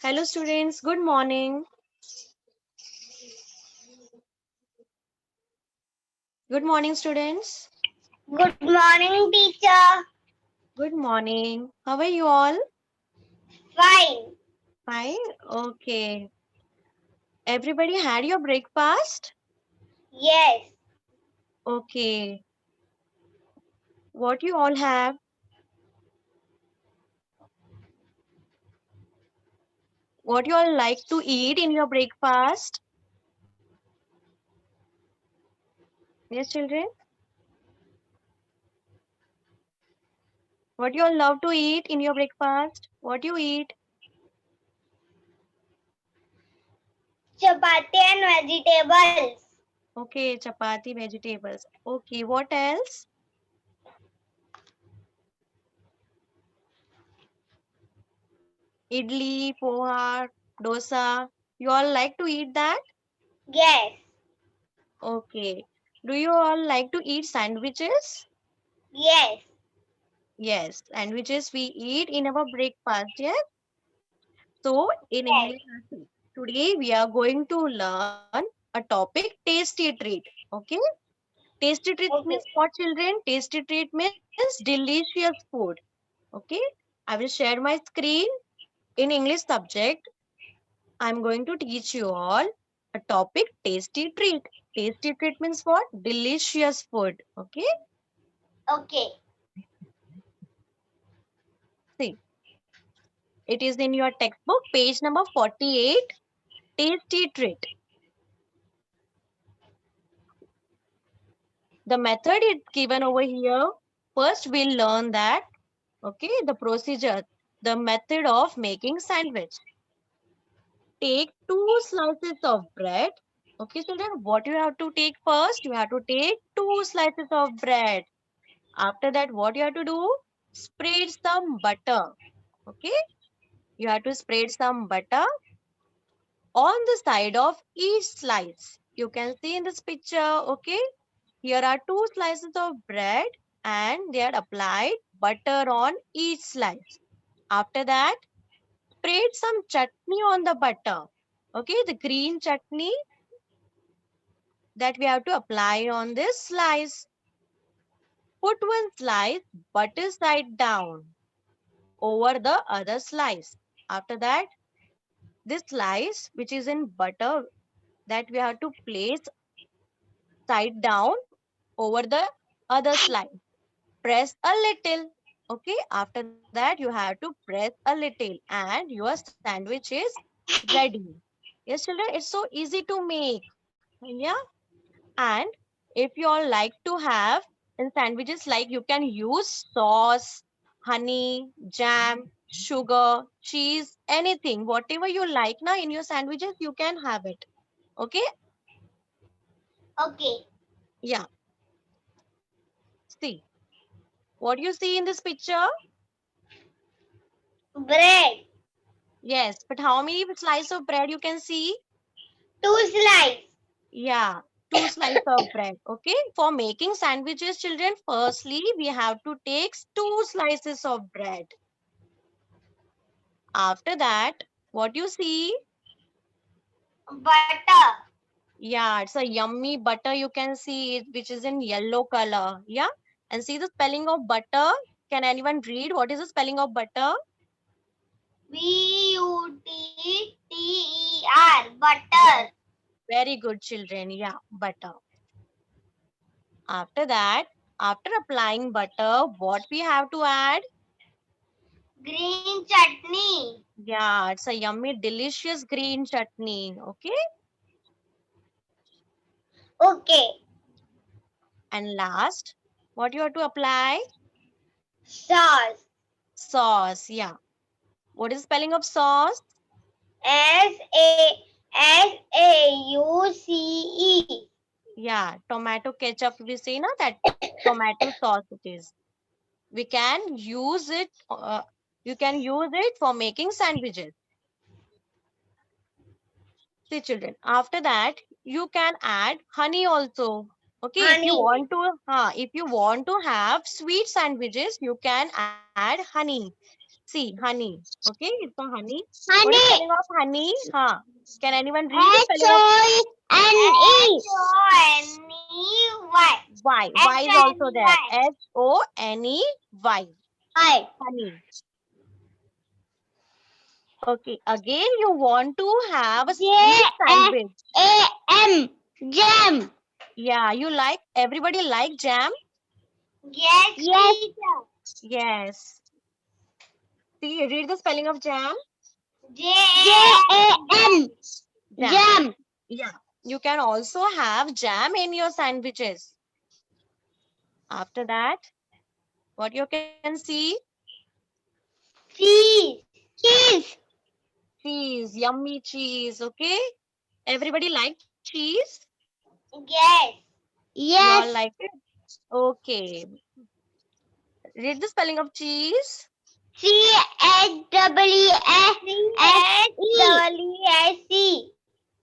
Hello students, good morning. Good morning students. Good morning, teacher. Good morning. How are you all? Fine. Fine. Okay. Everybody had your breakfast? Yes. Okay. What you all have? What you all like to eat in your breakfast? Yes, children. What you all love to eat in your breakfast? What you eat? Chapati and vegetables. Okay, chapati, vegetables. Okay, what else? Idli, poha, dosa. You all like to eat that? Yes. Okay. Do you all like to eat sandwiches? Yes. Yes, sandwiches we eat in our breakfast. Yes. So in Yes. English, today we are going to learn a topic tasty treat. Okay. Tasty treat means Okay. what, children? Tasty treat means delicious food. Okay. I will share my screen in English subject. I'm going to teach you all a topic tasty treat. Tasty treat means what? Delicious food. Okay. Okay. See, it is in your textbook, page number 48. Tasty treat. The method is given over here. First, we'll learn that, okay, the procedure, the method of making sandwich. Take two slices of bread. Okay, children, what you have to take first? You have to take two slices of bread. After that, what you have to do? Spread some butter. Okay, you have to spread some butter on the side of each slice. You can see in this picture, okay? Here are two slices of bread and they are applied butter on each slice. After that, spread some chutney on the butter. Okay, the green chutney that we have to apply on this slice. Put one slice butter side down over the other slice. After that, this slice which is in butter that we have to place side down over the other slice. Press a little. Okay, after that you have to press a little and your sandwich is ready. Yes, children, it's so easy to make. Yeah. And if you all like to have in sandwiches, like you can use sauce, honey, jam, sugar, cheese, anything, whatever you like now in your sandwiches, you can have it. Okay. Okay. Yeah. See what you see in this picture. Bread. Yes, but how many slices of bread you can see? Two slices. Yeah, two slices of bread. Okay, for making sandwiches, children, firstly we have to take two slices of bread. After that, what you see? Butter. Yeah, it's a yummy butter. You can see it, which is in yellow color. Yeah, and see the spelling of butter. Can anyone read what is the spelling of butter? Butter. Yes, Butter. very good, children. Yeah, butter. After that, after applying butter, what we have to add? Green chutney. Yeah, it's a yummy, delicious green chutney. Okay. Okay. And last, what you have to apply? Sauce. Sauce. Yeah. What is spelling of sauce? SAUCE. Yeah, tomato ketchup. We say na that tomato sauce it is. We can use it. You can use it for making sandwiches. See, children. After that, you can add honey also. Okay, Honey. if you want to have sweet sandwiches, you can add honey. See, See, honey. Okay, it's a honey. What is Honey. spelling of honey? Huh. Can anyone read the spelling of H-O-N-E. Y? Y is also there. Honey. Honey. Okay. Again, you want to have a sweet sandwich. J-A-M. Jam. Yeah, you like, everybody like jam? Yes, teacher. Yes. See, read the spelling of jam. J-A-M. Jam. Yeah. You can also have jam in your sandwiches. After that, what you can see? Cheese. Cheese. Cheese, yummy cheese. Okay. Everybody like cheese? Yes. You all Yes. like it? Okay. Read the spelling of cheese. C-H-E-S-E.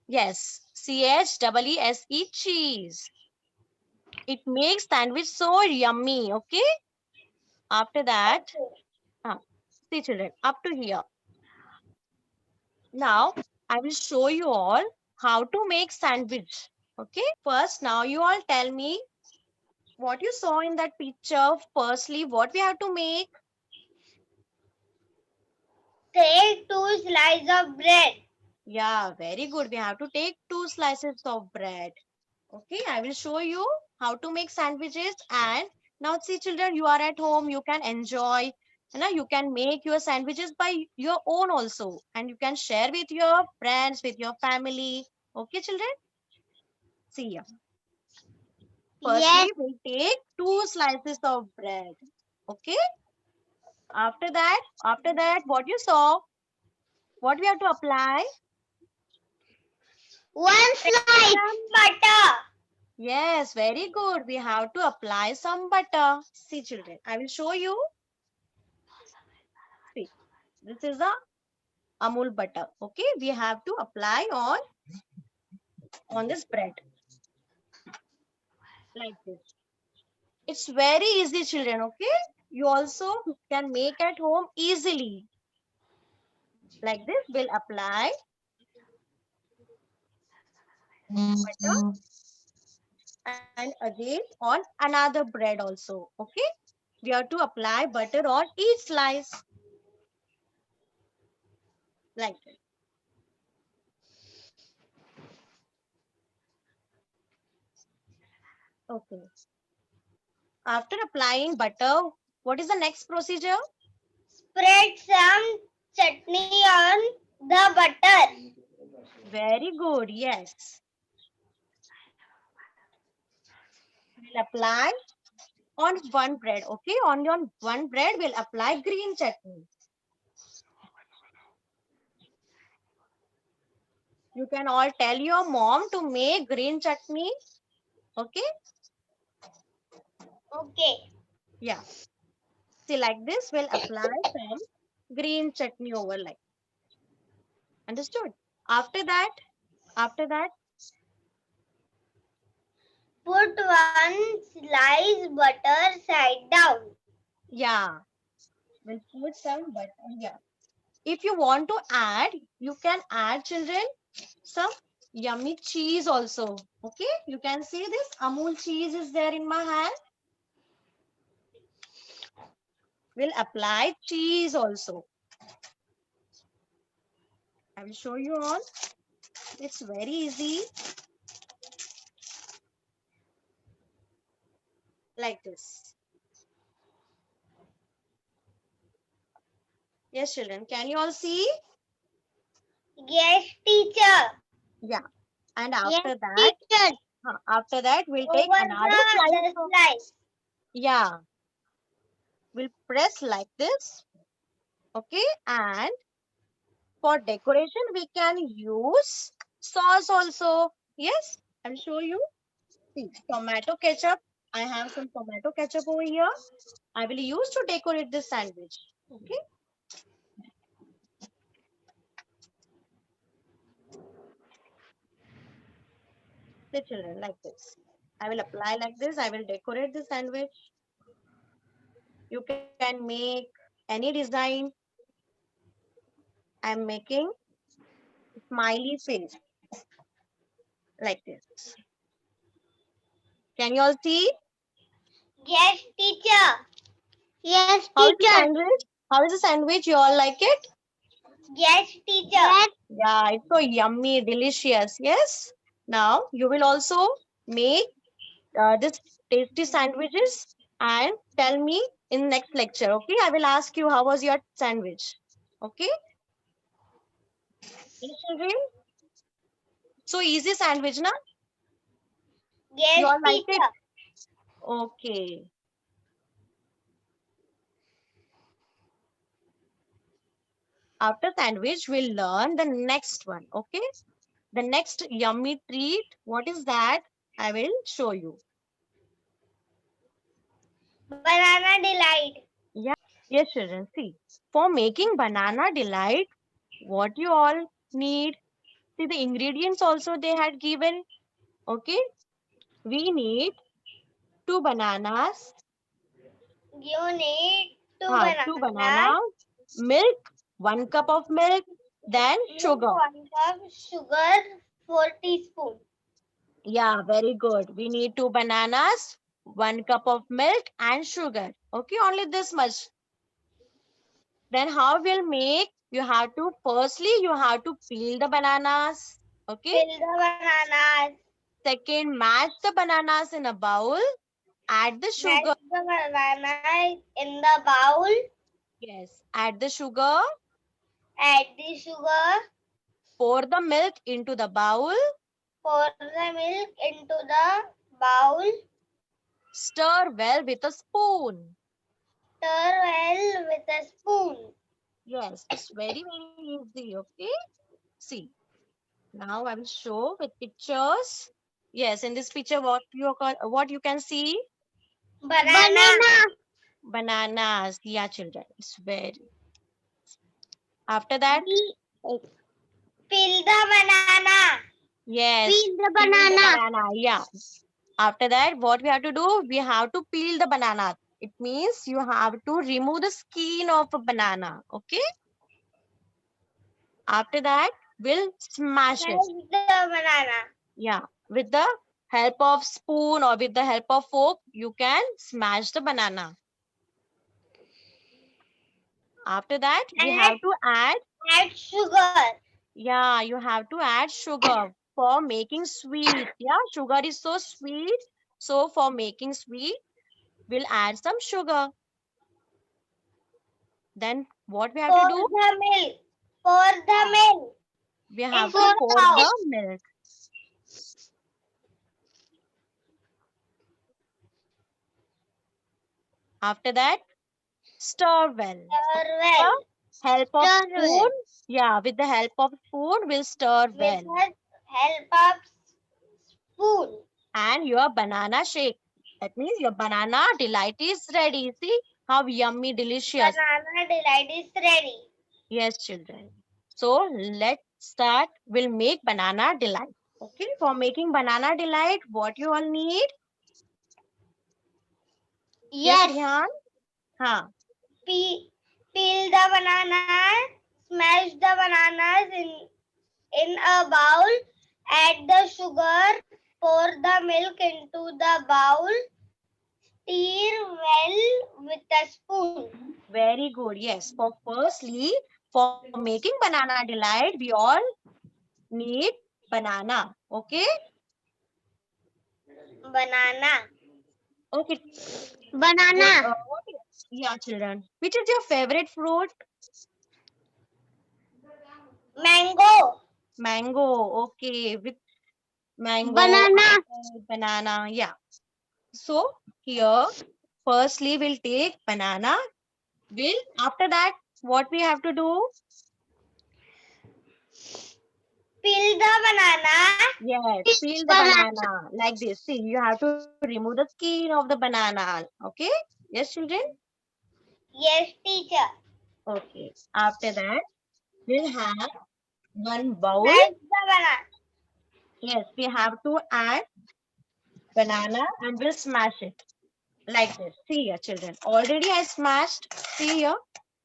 Yes. Cheese. Cheese. It makes sandwich so yummy. Okay. After that, see children, up to here. Now, I will show you all how to make sandwich. Okay. First, now you all tell me what you saw in that picture. Firstly, what we have to make? Take 2 slices of bread. Yeah, very good. We have to take 2 slices of bread. Okay, I will show you how to make sandwiches. And now see children, you are at home, you can enjoy. You can make your sandwiches by your own also. And you can share with your friends, with your family. Okay, children? See here. Yes. Firstly, we'll take 2 slices of bread. Okay. After that, what you saw, what we have to apply? 1 slice. Some butter. Yes, very good. We have to apply some butter. See, children, I will show you. See, this is the Amul butter. Okay, we have to apply on this bread like this. It's very easy, children. Okay, you also can make at home easily. Like this, we'll apply butter and again on another bread also. Okay, we have to apply butter on each slice like this. Okay. After applying butter, what is the next procedure? Spread some chutney on the butter. Very good. Yes. We'll apply on one bread. Okay. On your one bread, we'll apply green chutney. You can all tell your mom to make green chutney. Okay. Okay. Yeah. See, like this, we'll apply some green chutney over like. Understood? After that, Put 1 slice butter side down. yeah, we'll put some butter. Yeah. If you want to add, you can add, children, some yummy cheese also. Okay, you can see this Amul cheese is there in my hand. We'll apply cheese also. I will show you all. It's very easy. Like this. Yes, children. Can you all see? Yes, teacher. Yeah. And Yes, after that, we'll take over another the slice. other slice. Yeah. We'll press like this. Okay. And for decoration, we can use sauce also. Yes. I'll show you. See, tomato ketchup. I have some tomato ketchup over here. I will use to decorate this sandwich. Okay. The children like this. I will apply like this. I will decorate the sandwich. You can make any design. I'm making smiley face like this. Can you all see? Yes, teacher. Yes, How is the sandwich? How is the sandwich? You all like it? Yes, teacher. Yes. Yeah, it's so yummy, delicious. Yes. Now you will also make this tasty sandwiches and tell me in next lecture. Okay, I will ask you how was your sandwich. Okay, yes, children. So easy sandwich, na? You Yes, all like it? teacher. Okay. After sandwich, we'll learn the next one. Okay, the next yummy treat. What is that? I will show you. Banana delight. Yeah. Yes, children. See, for making banana delight, what you all need? See, the ingredients also they had given. Okay, we need 2 bananas. You need two Two bananas, bananas, milk, 1 cup of milk, then and sugar. 1 cup sugar, 4 teaspoons. Yeah, very good. We need 2 bananas, 1 cup of milk and sugar. Okay, only this much. Then how we'll make? You have to, firstly, you have to peel the bananas. Okay. Peel the bananas. Second, mash the bananas in a bowl. Add the Mash sugar. the banana in the bowl. Yes. Add the sugar. Add the sugar. Pour the milk into the bowl. Pour the milk into the bowl. Stir well with a spoon. Stir well with a spoon. Yes, it's very, very easy. Okay. See, now I will show with pictures. Yes, in this picture, what you can see? Banana. Bananas. Yeah, children. It's very. After that, Peel the banana. yes, Peel the peel the banana. banana. Yeah. After that, what we have to do? We have to peel the banana. It means you have to remove the skin of a banana. Okay. After that, we'll smash it. Smash the banana. Yeah. With the help of spoon or with the help of fork, you can smash the banana. After that, we And have to add, add sugar. yeah, you have to add sugar for making sweet. Yeah, sugar is so sweet. So for making sweet, we'll add some sugar. Then what we have to Pour do? the milk. Pour the milk. We have Into to the pour bowl. the milk. After that, stir well. Stir The well. help of Stir spoon, well. yeah, with the help of spoon, we'll stir With well. the help of spoon. And your banana shake. That means your banana delight is ready. See how yummy, delicious. Banana delight is ready. Yes, children. So let's start. We'll make banana delight. Okay, for making banana delight, what you all need? Yes, Rihan? Huh. Peel the banana. Smash the bananas in a bowl. Add the sugar. Pour the milk into the bowl. Stir well with a spoon. Very good. Yes. For firstly, for making banana delight, we all need banana. Okay. Banana. Okay. Banana. Yeah, children. Which is your favorite fruit? Mango. Mango. Okay. With mango. Banana. Banana. Yeah. So here, firstly, we'll take banana. After that, what we have to do? Peel the banana. Yes, peel the banana like this. See, you have to remove the skin of the banana. Okay? Yes, children? Yes, teacher. Okay. After that, we'll have one bowl. Smash the banana. Yes, we have to add banana and we'll smash it like this. See here, children. Already I smashed. See here.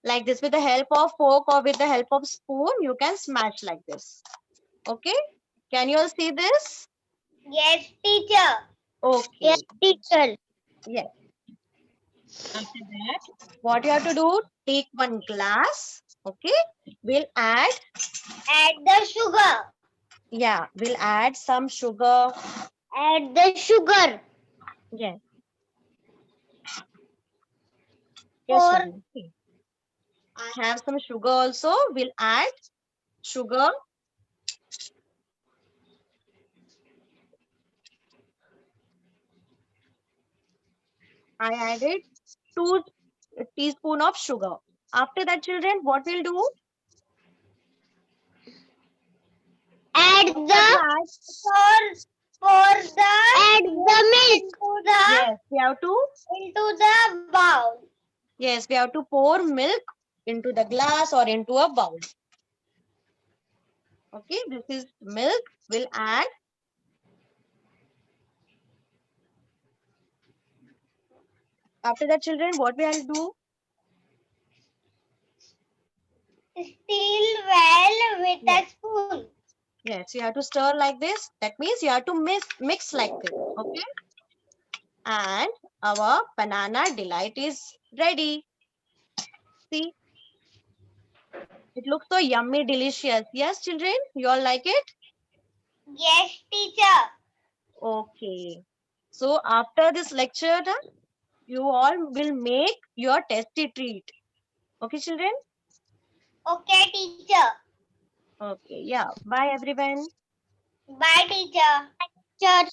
Like this, with the help of fork or with the help of spoon, you can smash like this. Okay, can you all see this? Yes, teacher. Okay. Yes, teacher. Yes. After that, what you have to do, take one glass. Okay, we'll add, Add the sugar. yeah, we'll add some sugar. Add the sugar. Yes. Yes, Pour. children. Okay. I have some sugar also. We'll add sugar. I added 2 teaspoons of sugar. After that, children, what we'll do? Add What we have to the add? pour the add the milk Yes, we have to. into the bowl. Yes, we have to pour milk into the glass or into a bowl. Okay, this is milk. We'll add. After that, children, what we have to do? Stir well with Yes. a spoon. Yes, you have to stir like this. That means you have to mix like this. Okay. And our banana delight is ready. See, it looks so yummy, delicious. Yes, children, you all like it? Yes, teacher. Okay. So after this lecture, you all will make your tasty treat. Okay, children? Okay, teacher. Okay, yeah. Bye, everyone. Bye, teacher. Teacher.